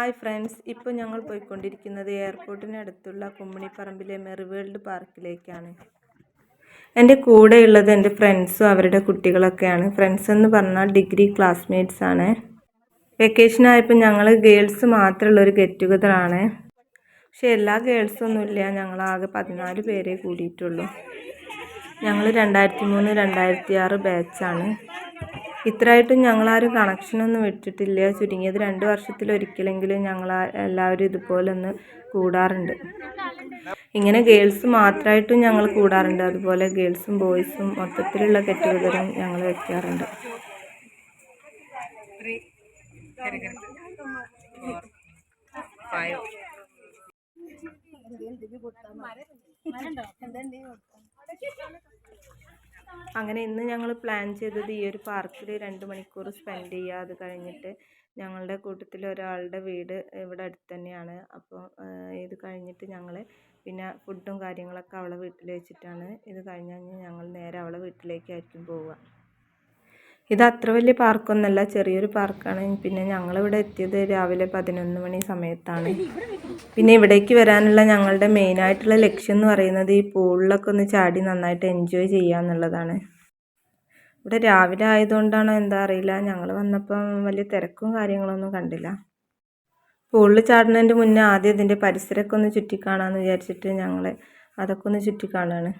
Hi friends, ഇപ്പോൾ ഞങ്ങൾ പോയിക്കൊണ്ടിരിക്കുന്നത് എയർപോർട്ടിനടുത്തുള്ള കുമ്മിണിപ്പറമ്പിലെ മെറിവേൾഡ് പാർക്കിലേക്കാണ്. എൻ്റെ കൂടെയുള്ളത് എൻ്റെ ഫ്രണ്ട്സും അവരുടെ കുട്ടികളൊക്കെയാണ്. ഫ്രണ്ട്സ് എന്ന് പറഞ്ഞാൽ ഡിഗ്രി ക്ലാസ്മേറ്റ്സ് ആണ്. വെക്കേഷൻ ആയപ്പോൾ ഞങ്ങൾ ഗേൾസ് മാത്രമുള്ളൊരു ഗെറ്റ് ടുഗദറാണ്. പക്ഷേ എല്ലാ ഗേൾസൊന്നുമില്ല, ഞങ്ങളാകെ 14 പേരെ കൂടിയിട്ടുള്ളൂ. ഞങ്ങൾ 2003, 2006 ബാച്ചാണ്. ഇത്രയായിട്ടും ഞങ്ങളാരും കണക്ഷനൊന്നും വിട്ടിട്ടില്ല. ചുരുങ്ങിയത് 2 വർഷത്തിലൊരിക്കലെങ്കിലും ഞങ്ങൾ എല്ലാവരും ഇതുപോലെ ഒന്ന് കൂടാറുണ്ട്. ഇങ്ങനെ ഗേൾസ് മാത്രമായിട്ടും ഞങ്ങൾ കൂടാറുണ്ട്. അതുപോലെ ഗേൾസും ബോയ്സും മൊത്തത്തിലുള്ള ഗെറ്റ് ടുഗദറും ഞങ്ങൾ വയ്ക്കാറുണ്ട്. അങ്ങനെ ഇന്ന് ഞങ്ങൾ പ്ലാൻ ചെയ്തത് ഈ ഒരു പാർക്കിൽ 2 മണിക്കൂർ സ്പെൻഡ് ചെയ്യുക. അത് കഴിഞ്ഞിട്ട് ഞങ്ങളുടെ കൂട്ടത്തിൽ ഒരാളുടെ വീട് ഇവിടെ അടുത്ത് തന്നെയാണ്. അപ്പോൾ ഇത് കഴിഞ്ഞിട്ട് ഞങ്ങൾ പിന്നെ ഫുഡും കാര്യങ്ങളൊക്കെ അവളെ വീട്ടിൽ വെച്ചിട്ടാണ്. ഇത് കഴിഞ്ഞ് ഞങ്ങൾ നേരെ അവളെ വീട്ടിലേക്കായിരിക്കും പോവുക. ഇത് അത്ര വലിയ പാർക്കൊന്നുമല്ല, ചെറിയൊരു പാർക്കാണ്. പിന്നെ ഞങ്ങളിവിടെ എത്തിയത് രാവിലെ 11 മണി സമയത്താണ്. പിന്നെ ഇവിടേക്ക് വരാനുള്ള ഞങ്ങളുടെ മെയിനായിട്ടുള്ള ലക്ഷ്യം എന്ന് പറയുന്നത് ഈ പൂളിലൊക്കെ ഒന്ന് ചാടി നന്നായിട്ട് എൻജോയ് ചെയ്യുക എന്നുള്ളതാണ്. ഇവിടെ രാവിലെ ആയതുകൊണ്ടാണോ എന്താ അറിയില്ല, ഞങ്ങൾ വന്നപ്പം വലിയ തിരക്കും കാര്യങ്ങളൊന്നും കണ്ടില്ല. പൂളിൽ ചാടുന്നതിൻ്റെ മുന്നേ ആദ്യം ഇതിൻ്റെ പരിസരമൊക്കെ ഒന്ന് ചുറ്റിക്കാണാമെന്ന് വിചാരിച്ചിട്ട് ഞങ്ങൾ അതൊക്കെ ഒന്ന് ചുറ്റിക്കാണുകയാണ്.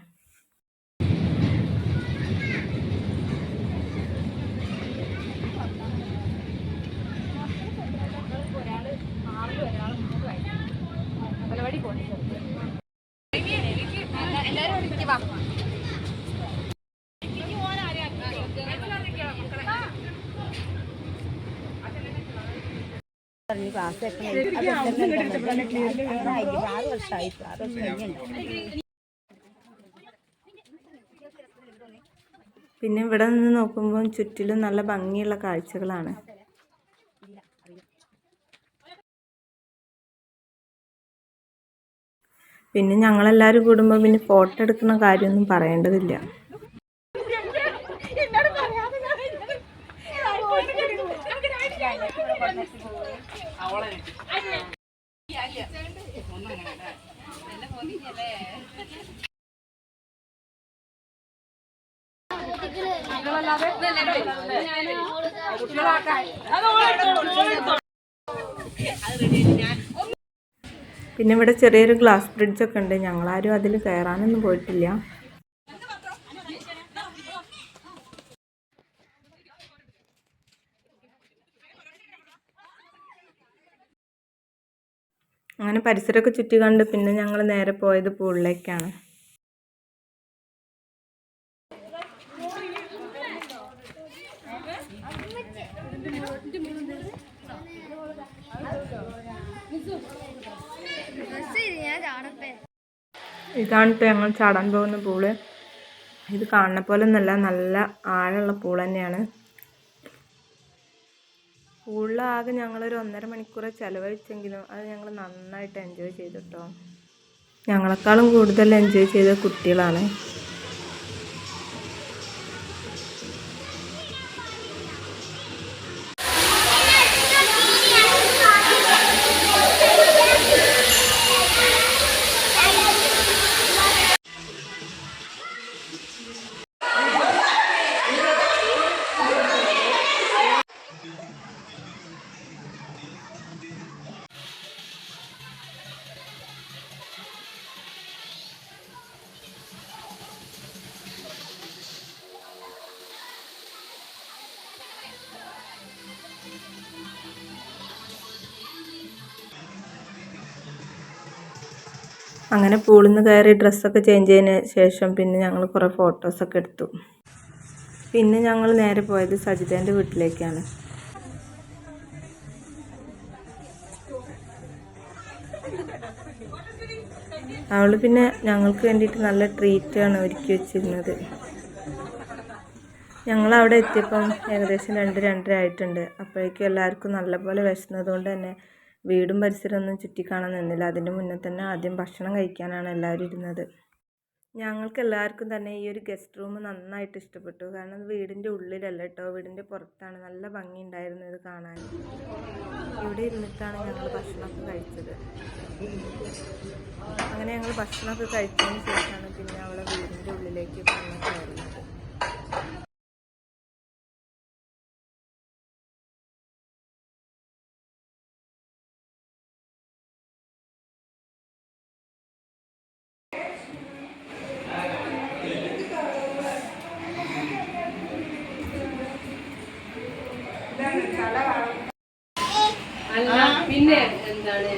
പിന്നെ ഇവിടെ നിന്ന് നോക്കുമ്പോൾ ചുറ്റിലും നല്ല ഭംഗിയുള്ള കാഴ്ചകളാണ്. പിന്നെ ഞങ്ങളെല്ലാവരും കൂടുമ്പോൾ പിന്നെ ഫോട്ടോ എടുക്കുന്ന കാര്യമൊന്നും പറയേണ്ടതില്ല. പിന്നെ ഇവിടെ ചെറിയൊരു ഗ്ലാസ് ബ്രിഡ്ജൊക്കെ ഉണ്ട്. ഞങ്ങളാരും അതിൽ കയറാനൊന്നും പോയിട്ടില്ല. അങ്ങനെ പരിസരമൊക്കെ ചുറ്റി കണ്ട് പിന്നെ ഞങ്ങൾ നേരെ പോയത് പൂളിലേക്കാണ്. ഇതാണ് ഇപ്പോൾ ഞങ്ങൾ ചാടാൻ പോകുന്ന പൂള്. ഇത് കാണുന്ന പോലെ ഒന്നല്ല, നല്ല ആഴമുള്ള പൂൾ തന്നെയാണ്. പൂളിലാകെ ഞങ്ങളൊരു 1.5 മണിക്കൂർ ചിലവഴിച്ചെങ്കിലും അത് ഞങ്ങൾ നന്നായിട്ട് എൻജോയ് ചെയ്തു കേട്ടോ. ഞങ്ങളെക്കാളും കൂടുതൽ എൻജോയ് ചെയ്ത കുട്ടികളാണ്. അങ്ങനെ പൂളിൽ നിന്ന് കയറി ഡ്രസ്സൊക്കെ ചേഞ്ച് ചെയ്തതിന് ശേഷം പിന്നെ ഞങ്ങൾ കുറേ ഫോട്ടോസൊക്കെ എടുത്തു. പിന്നെ ഞങ്ങൾ നേരെ പോയത് സജിതേൻ്റെ വീട്ടിലേക്കാണ്. അവൾ പിന്നെ ഞങ്ങൾക്ക് വേണ്ടിയിട്ട് നല്ല ട്രീറ്റാണ് ഒരുക്കി വെച്ചിരുന്നത്. ഞങ്ങളവിടെ എത്തിയപ്പം ഏകദേശം 2-2:30 ആയിട്ടുണ്ട്. അപ്പോഴേക്കും എല്ലാവർക്കും നല്ലപോലെ വിശന്നതുകൊണ്ട് തന്നെ വീടും പരിസരമൊന്നും ചുറ്റിക്കാണാൻ നിന്നില്ല. അതിൻ്റെ മുന്നേ തന്നെ ആദ്യം ഭക്ഷണം കഴിക്കാനാണ് എല്ലാവരും ഇരുന്നത്. ഞങ്ങൾക്ക് എല്ലാവർക്കും തന്നെ ഈ ഒരു ഗസ്റ്റ് റൂം നന്നായിട്ട് ഇഷ്ടപ്പെട്ടു. കാരണം വീടിൻ്റെ ഉള്ളിലല്ല കേട്ടോ, വീടിൻ്റെ പുറത്താണ്. നല്ല ഭംഗിയുണ്ടായിരുന്നു ഇത് കാണാൻ. ഇവിടെ ഇരുന്നിട്ടാണ് ഞങ്ങൾ ഭക്ഷണമൊക്കെ കഴിച്ചത്. അങ്ങനെ ഞങ്ങൾ ഭക്ഷണമൊക്കെ കഴിച്ചതിന് ശേഷമാണ് പിന്നെ അവളെ വീടിൻ്റെ ഉള്ളിലേക്ക് വന്ന് കയറുന്നത്. പിന്നെ എന്താണ്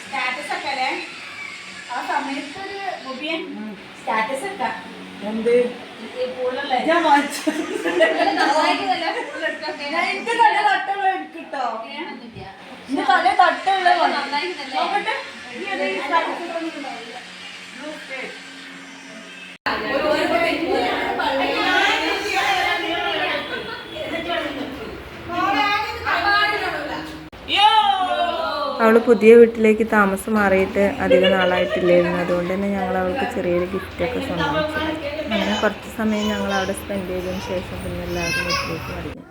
സ്റ്റാറ്റസ് ഒക്കെ അല്ലേ ആ സമയത്ത് ഒരു മുബിയൻ സ്റ്റാറ്റസ് ഒക്കെ എന്ത് കിട്ടോ തല തട്ടുള്ള നോക്കട്ടെ അവൾ പുതിയ വീട്ടിലേക്ക് താമസം മാറിയിട്ട് അധികം നാളായിട്ടില്ലായിരുന്നു. അതുകൊണ്ട് തന്നെ ഞങ്ങൾ അവൾക്ക് ചെറിയൊരു ഗിഫ്റ്റൊക്കെ സമ്മാനിച്ചു. അങ്ങനെ കുറച്ച് സമയം ഞങ്ങൾ അവിടെ സ്പെൻഡ് ചെയ്തതിന് ശേഷം പിന്നെ എല്ലാവരും വീട്ടിലേക്ക് മടങ്ങി.